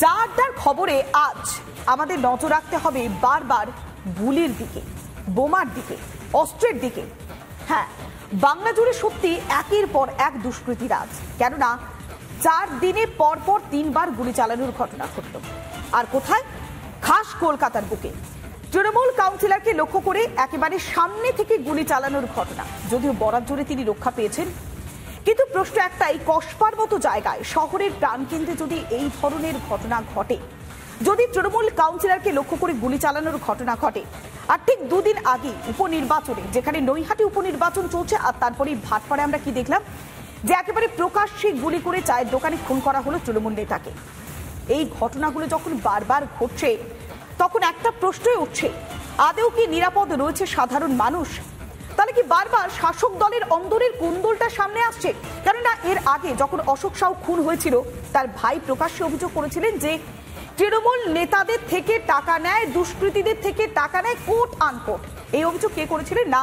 চারটার খবরে আজ আমাদের নজর রাখতে হবে বারবার গুলির দিকে, বোমার দিকে, অস্ত্রের দিকে। হ্যাঁ, বাংলা জুড়ে সত্যি একের পর এক দুষ্কৃতী রাজ। কেননা 4 দিনে পরপর 3 বার গুলি চালানোর ঘটনা ঘটল। আর কোথায়? খাস কলকাতার বুকে তৃণমূল কাউন্সিলরকে লক্ষ্য করে একেবারে সামনে থেকে গুলি চালানোর ঘটনা। যদিও বরাত জোরে তিনি রক্ষা পেয়েছেন, কিন্তু প্রশ্ন একটাই, কসবার মতো জায়গায় শহরের প্রাণকেন্দ্রে যদি এই ধরনের ঘটনা ঘটে, যদি তৃণমূল কাউন্সিলরকে লক্ষ্য করে গুলি চালানোর ঘটনা ঘটে, আর ঠিক 2 দিন আগে উপনির্বাচনে, যেখানে নৈহাটি উপনির্বাচন চলছে, আর তারপরেই ভাটপাড়ায় আমরা কি দেখলাম যে একেবারে প্রকাশ্যে গুলি করে চায়ের দোকানে খুন করা হলো তৃণমূল নেতাকে। এই ঘটনাগুলো যখন বারবার ঘটছে, তখন একটা প্রশ্নই উঠছে, আদৌ কি নিরাপদ রয়েছে সাধারণ মানুষ? তাহলে কি বারবার শাসক দলের অন্দরের কুন্দলটা সামনে আসছে? কেননা এর আগে যখন অশোক সাউ খুন হয়েছিল, তার ভাই প্রকাশ্যে অভিযোগ করেছিলেন যে তৃণমূল নেতাদের থেকে টাকা নেয়, দুষ্কৃতীদের থেকে টাকা নেয়, কোট আনকোট। এই অভিযোগ কে করেছিলেন? না,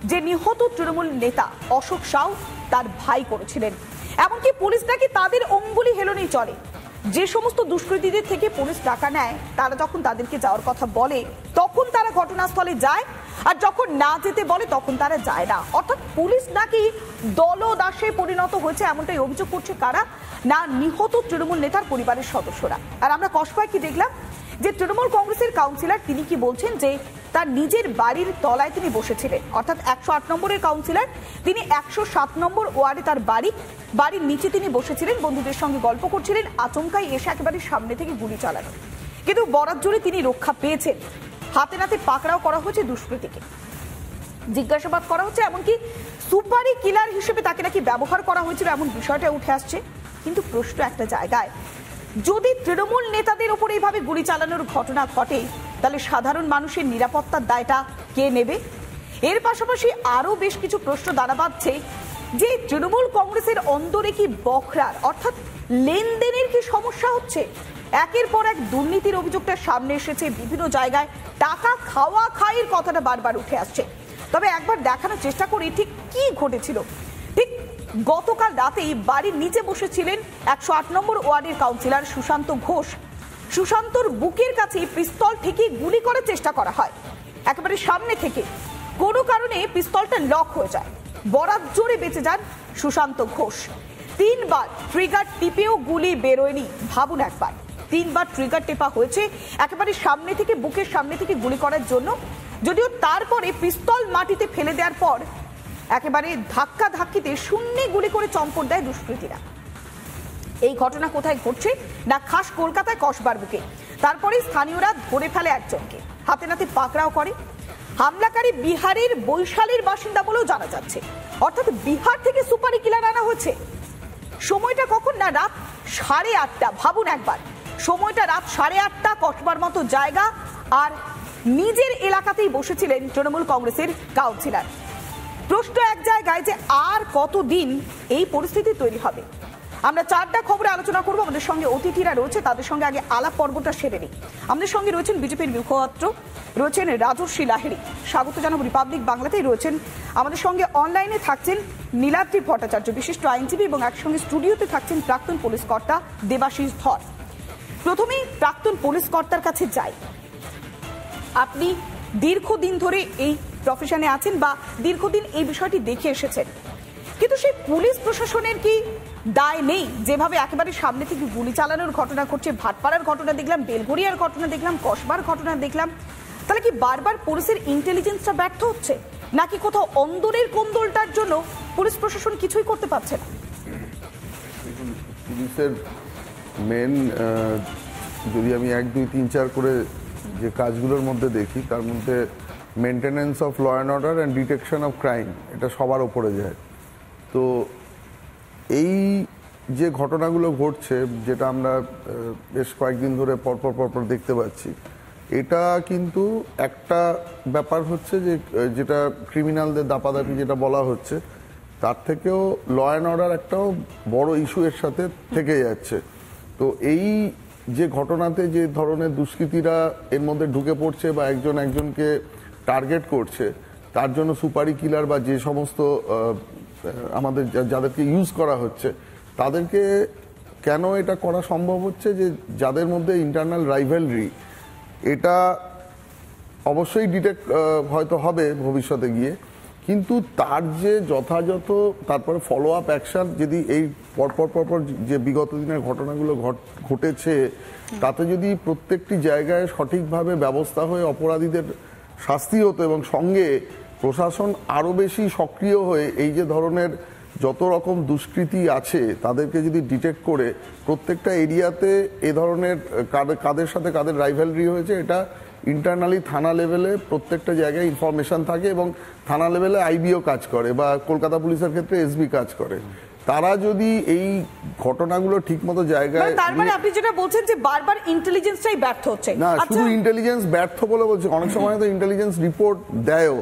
যে নিহত তৃণমূল নেতা অশোক সাউ তার ভাই করেছিলেন। এমনকি পুলিশ নাকি তাদের অঙ্গুলি হেলনেই চলে। যে সমস্ত দুষ্কৃতীদের থেকে পুলিশ টাকা নেয়, তারা যখন তাদেরকে যাওয়ার কথা বলে, তখন তারা ঘটনাস্থলে যায়, আর যখন না যেতে বলে তখন তারা যায় না। অর্থাৎ পুলিশ নাকি দলদাসে পরিণত হয়েছে, এমনটাই অভিযোগ করছে কারা? না, নিহত তৃণমূল নেতার পরিবারের সদস্যরা। আর আমরা কসবায় কি দেখলাম যে তৃণমূল কংগ্রেসের কাউন্সিলর তিনি কি বলছেন, যে তার নিজের বাড়ির তলায় তিনি বসেছিলেন, অর্থাৎ 108 নম্বরের কাউন্সিলর, তিনি 107 নম্বর ওয়ার্ডে তার বাড়ির নিচে তিনি বসেছিলেন, বন্ধুদের সঙ্গে গল্প করছিলেন, আচমকাই এসে একেবারে সামনে থেকে গুলি চালানো। কিন্তু বরাত জোরে তিনি রক্ষা পেয়েছেন। হাতে নাতে পাকড়াও করা হয়েছে দুষ্কৃতীকে, জিজ্ঞাসাবাদ করা হচ্ছে, এমনকি সুপারি কিলার হিসেবে তাকে নাকি ব্যবহার করা হয়েছিল, এমন বিষয়টা উঠে আসছে। কিন্তু প্রশ্ন একটা জায়গায়, যদি তৃণমূল নেতাদের উপর এইভাবে গুলি চালানোর ঘটনা ঘটে, তাহলে সাধারণ মানুষের নিরাপত্তার দায়টা কে নেবে? এর পাশাপাশি আরো বেশ কিছু প্রশ্ন দাঁড়া বাঁধছে, যে তৃণমূল কংগ্রেসের অন্দরে কি বখরার, অর্থাৎ লেনদেনের কি সমস্যা হচ্ছে? একের পর এক দুর্নীতির অভিযোগটা সামনে এসেছে, বিভিন্ন জায়গায় টাকা খাওয়া খাইয়ের কথাটা বারবার উঠে আসছে। তবে একবার দেখানোর চেষ্টা করি ঠিক কি ঘটেছিল। ঠিক গতকাল রাতেই বাড়ির নিচে বসেছিলেন 108 নম্বর ওয়ার্ডের কাউন্সিলর সুশান্ত ঘোষ। সুশান্তর বুকের কাছে পিস্তল থেকে গুলি করার চেষ্টা করা হয় একেবারে সামনে থেকে। কোনো কারণে পিস্তলটা লক হয়ে যায়, বরাত জোরে বেঁচে যান সুশান্ত ঘোষ। 3 বার ট্রিগার টিপেও গুলি বেরোয়নি। ভাবুন একবার, 3 বার ট্রিগার টেপা হয়েছে একেবারে সামনে থেকে, বুকের সামনে থেকে গুলি করার জন্য। যদিও তারপরে পিস্তল মাটিতে ফেলে দেওয়ার পর একেবারে ধাক্কা ধাক্কিতে শূন্যে গুলি করে চম্পট দেয় দুষ্কৃতীরা। এই ঘটনা কোথায় ঘটছে? না, খাস কলকাতায় কসবার বুকে। তারপরে স্থানীয়রা ধরে ফেলে একজনকে, হাতে নাতে পাকড়াও করে। হামলাকারী বিহারের বৈশালীর বাসিন্দা বলেও জানা যাচ্ছে। অর্থাৎ বিহার থেকে সুপারি কিলার আনা হয়েছে। সময়টা কখন? না, রাত 8:30। ভাবুন একবার, সময়টা রাত 8:30, কসবার মতো জায়গা, আর নিজের এলাকাতেই বসেছিলেন তৃণমূল কংগ্রেসের কাউন্সিলর। প্রশ্ন এক জায়গায়, যে আর কতদিন এই পরিস্থিতি তৈরি হবে? আমরা 4টা খবরে আলোচনা করব। আমাদের সঙ্গে অতিথিরা রয়েছে, তাদের সঙ্গে আগে আলাপ পর্বটা সেরে নিই। আমাদের সঙ্গে রয়েছেন বিজেপির মুখপাত্র, রয়েছেন রাজর্ষি লাহিড়ী, স্বাগত জানাবো রিপাবলিক বাংলাতেই রয়েছেন। আমাদের সঙ্গে অনলাইনে থাকছেন নীলাদ্রি ভট্টাচার্য, বিশিষ্ট আইনজীবী, এবং একসঙ্গে স্টুডিওতে থাকছেন প্রাক্তন পুলিশ কর্তা দেবাশিস ধর। প্রথমেই প্রাক্তন পুলিশ কর্তার কাছে যাই। আপনি দীর্ঘদিন ধরে এই প্রফেশনে আছেন, বা দীর্ঘদিন এই বিষয়টি দেখে এসেছেন, কিন্তু সেই পুলিশ প্রশাসনের কি দায় নেই? যেভাবে একেবারে সামনে থেকে গুলি চালানোর ঘটনা ঘটছে, ভাটপাড়ার ঘটনা দেখলাম, বেলঘরিয়ার ঘটনা দেখলাম, কসবার ঘটনা দেখলাম, তাহলে কি বারবার পুলিশের ইন্টেলিজেন্সটা ব্যর্থ হচ্ছে, নাকি কোথাও অন্দরের কোন্দলটার জন্য পুলিশ প্রশাসন কিছুই করতে পারছে না? পুলিশের মেন, যদি আমি 1, 2, 3, 4 করে যে কাজগুলোর মধ্যে দেখি, তার মধ্যে maintenance of law and order and detection of crime, এটা সবার ওপরে যায়। তো এই যে ঘটনাগুলো ঘটছে, যেটা আমরা বেশ কয়েকদিন ধরে পরপর দেখতে পাচ্ছি, এটা কিন্তু একটা ব্যাপার হচ্ছে যে যেটা ক্রিমিনালদের দাপাদাপি যেটা বলা হচ্ছে, তার থেকেও ল অ্যান্ড অর্ডার একটাও বড় ইস্যু এর সাথে থেকে যাচ্ছে। তো এই যে ঘটনাতে যে ধরনের দুষ্কৃতীরা এর মধ্যে ঢুকে পড়ছে বা একজনকে টার্গেট করছে, তার জন্য সুপারি কিলার বা যে সমস্ত আমাদের যাদেরকে ইউজ করা হচ্ছে, তাদেরকে কেন এটা করা সম্ভব হচ্ছে, যে যাদের মধ্যে ইন্টারনাল রাইভালরি, এটা অবশ্যই ডিটেক্ট হয়তো হবে ভবিষ্যতে গিয়ে, কিন্তু তার যে যথাযথ তারপরে ফলো আপ অ্যাকশন, যদি এই পরপর যে বিগত দিনের ঘটনাগুলো ঘটেছে তাতে যদি প্রত্যেকটি জায়গায় সঠিকভাবে ব্যবস্থা হয়ে অপরাধীদের শাস্তি হতো, এবং সঙ্গে প্রশাসন আরও বেশি সক্রিয় হয়ে এই যে ধরনের যত রকম দুষ্কৃতি আছে তাদেরকে যদি ডিটেক্ট করে প্রত্যেকটা এরিয়াতে এ ধরনের কাদের সাথে কাদের রাইভালরি হয়েছে এটা ইন্টারনালি থানা লেভেলে প্রত্যেকটা জায়গায় ইনফরমেশন থাকে, এবং থানা লেভেলে আইবিও কাজ করে বা কলকাতা পুলিশের ক্ষেত্রে এসবি কাজ করে। তারা যদি এই ঘটনাগুলো ঠিকমতো জায়গায়, তার মানে আপনি যেটা বলছেন যে বারবার ইন্টেলিজেন্সটাই ব্যর্থ হচ্ছে না, শুধু ইন্টেলিজেন্স ব্যর্থ বলে বলছে, অনেক সময় তো ইন্টেলিজেন্স রিপোর্ট দেয়ও,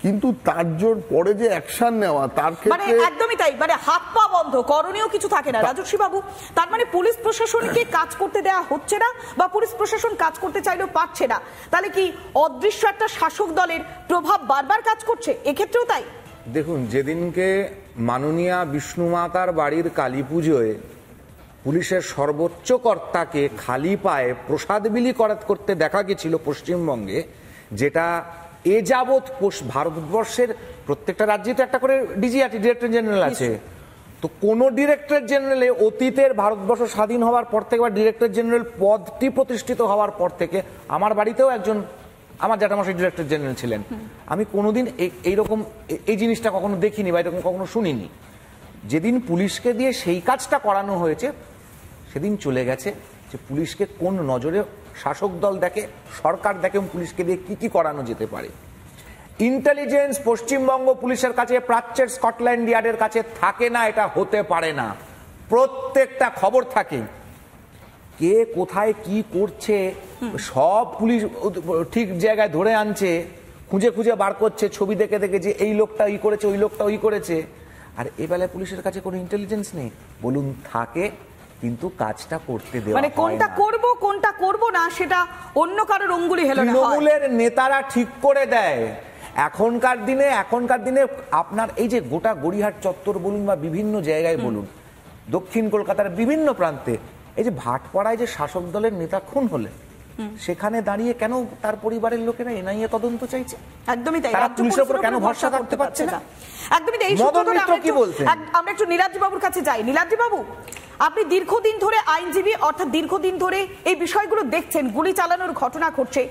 কিন্তু তার জোর পরে যে অ্যাকশন নেওয়া তার মানে ক্ষেত্রে একদমই তাই, মানে হাত পা বন্ধ, করণীয় কিছু থাকে না। রাজস্বী বাবু, তার মানে পুলিশ প্রশাসনকে কাজ করতে দেওয়া হচ্ছে না, বা পুলিশ প্রশাসন কাজ করতে চাইলেও পারছে না, তাহলে কি অদৃশ্য একটা শাসক দলের প্রভাব বারবার কাজ করছে এক্ষেত্রেও তাই? দেখুন, যেদিনকে মাননীয়া বিষ্ণু মাতার বাড়ির কালী পুজোয় পুলিশের সর্বোচ্চ কর্তাকে খালি পায়ে প্রসাদ বিলি করতে দেখা গেছিল পশ্চিমবঙ্গে, যেটা এ যাবৎ ভারতবর্ষের প্রত্যেকটা রাজ্যে তো একটা করে ডিজিআরটি, ডিরেক্টর জেনারেল আছে, তো কোন ডিরেক্টর জেনারেলে অতীতের ভারতবর্ষ স্বাধীন হওয়ার পর থেকে বা ডিরেক্টর জেনারেল পদটি প্রতিষ্ঠিত হওয়ার পর থেকে, আমার বাড়িতেও একজন আমার জ্যাঠামশাই ডিরেক্টর জেনারেল ছিলেন, আমি কোনোদিন এইরকম এই জিনিসটা কখনো দেখিনি বা এরকম কখনো শুনিনি। যেদিন পুলিশকে দিয়ে সেই কাজটা করানো হয়েছে সেদিন চলে গেছে যে পুলিশকে কোন নজরে শাসক দল দেখে, সরকার দেখে, পুলিশকে দিয়ে কি কি করানো যেতে পারে। ইন্টেলিজেন্স পশ্চিমবঙ্গ পুলিশের কাছে, প্রাচ্যের স্কটল্যান্ড ইয়ার্ডের কাছে থাকে না, এটা হতে পারে না। প্রত্যেকটা খবর থাকে, কে কোথায় কি করছে সব পুলিশ ঠিক জায়গায় ধরে আনছে, খুঁজে খুঁজে বার করছে, ছবি দেখে দেখে যে এই লোকটা ই করেছে, ওই লোকটা ওই করেছে। আর এ বেলায় পুলিশের কাছে কোনো ইন্টেলিজেন্স নেই, বলুন থাকে, কিন্তু কাজটা করতে দেওয়া মানে কোনটা করব কোনটা করব না সেটা অন্য কারোর অঙ্গুলি হেলনে হয়, তৃণমূলের নেতারা ঠিক করে দেয়। এখনকার দিনে আপনার এই যে গোটা গড়িয়াহাট চত্বর বলুন বা বিভিন্ন জায়গায় বলুন, দক্ষিণ কলকাতার বিভিন্ন প্রান্তে, এই যে ভাটপাড়ায় যে শাসক দলের নেতা খুন হলে, সেখানে দাঁড়িয়ে কেন তার পরিবারের লোকেরা এনআইএ তদন্ত চাইছে? একদমই তাই, তারা পুলিশের উপর কেন ভরসা করতে পারছে না? একদমই তাই। আমরা একটু নীলাদ্রি বাবুর কাছে যাই। নীলাদ্রি বাবু, আপনি দীর্ঘদিন ধরে আইনজীবী, অর্থাৎ দীর্ঘদিন ধরে এই বিষয়গুলো দেখছেন, গুলি চালানোর ঘটনা ঘটছে,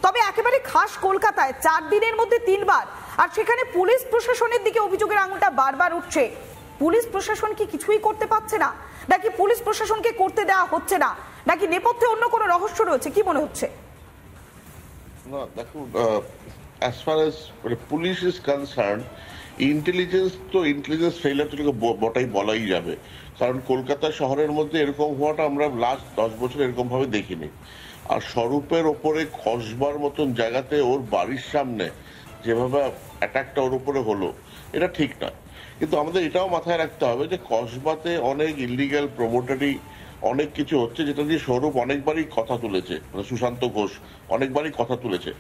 তবে একেবারে খাস কলকাতায় 4 দিনের মধ্যে 3 বার, আর সেখানে পুলিশ প্রশাসনের দিকে অভিযোগের আঙুলটা বারবার উঠছে। পুলিশ প্রশাসন কি কিছুই করতে পারছে না, নাকি পুলিশ প্রশাসনকে করতে দেওয়া হচ্ছে না, নাকি নেপথ্যে অন্য কোনো রহস্য রয়েছে, কি মনে হচ্ছে? না দেখুন, as far as police is concern, intelligence failure তো বটাই বলাই যাবে, কারণ কলকাতা শহরের মধ্যে এরকম হওয়াটা আমরা লাস্ট 10 বছর এরকম ভাবে দেখিনি। আর স্বরূপের ওপরে কসবার মতন জায়গাতে ওর বাড়ির সামনে যেভাবে অ্যাটাকটা ওর উপরে হলো, এটা ঠিক না। কিন্তু আমাদের এটাও মাথায় রাখতে হবে যে কসবাতে অনেক ইলিগাল প্রমোটারি অনেক কিছু হচ্ছে, যেটা দিয়ে স্বরূপ অনেকবারই কথা তুলেছে, মানে সুশান্ত ঘোষ অনেকবারই কথা তুলেছে।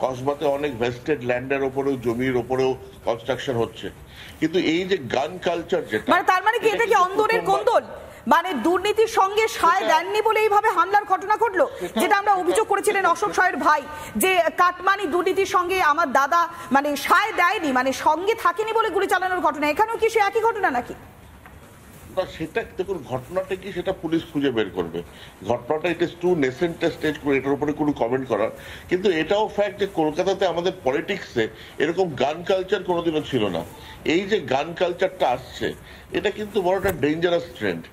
কসবাতে অনেক ভেস্টেড ল্যান্ডের ওপরেও, জমির ওপরেও কনস্ট্রাকশন হচ্ছে। কিন্তু এই যে গান কালচার, যেটা মানে তার মানে কি এটা কি অন্দরের কোন্দল, মানে দুর্নীতির সঙ্গে সায় দেননি বলে এইভাবে হামলার ঘটনা ঘটলো, যেটা আমরা অভিযোগ করেছিলেন অশোক সায়ের ভাই, যে কাটমানি দুর্নীতির সঙ্গে আমার দাদা মানে সায় দেয়নি, মানে সঙ্গে থাকেনি বলে গুলি চালানোর ঘটনা, এখানেও কি সে একই ঘটনা নাকি? সেটা দেখুন, ঘটনাটা কি সেটা পুলিশ খুঁজে বের করবে। ঘটনাটা it is to nascent stage করে এটার উপরে কোনো কমেন্ট করার। কিন্তু এটাও ফ্যাক্ট যে কলকাতাতে আমাদের পলিটিক্সে এরকম গান কালচার কোনোদিনও ছিল না। এই যে গান কালচারটা আসছে, এটা কিন্তু বড় একটা ডেঞ্জারাস ট্রেন্ড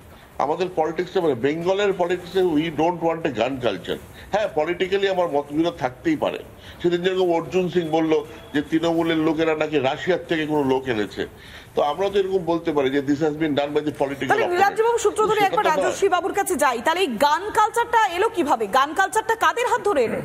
আমাদের পলিটিক্সে। মানে বেঙ্গলের পলিটিক্সে উই ডোন্ট ওয়ান্ট এ গান কালচার। হ্যাঁ, পলিটিক্যালি আমার মতবিরোধ থাকতেই পারে। সেদিন যেরকম অর্জুন সিং বললো যে তৃণমূলের লোকেরা নাকি রাশিয়ার থেকে কোনো লোক এনেছে, তো আমরা তো এরকম বলতে পারি যে this has been done by the political. Niladri বাবু, সূত্র ধরে একবার রাজস্বী বাবুর কাছে যাই, তাহলে এই গান কালচারটা এলো কিভাবে? গান কালচারটা কাদের হাত ধরে এলো?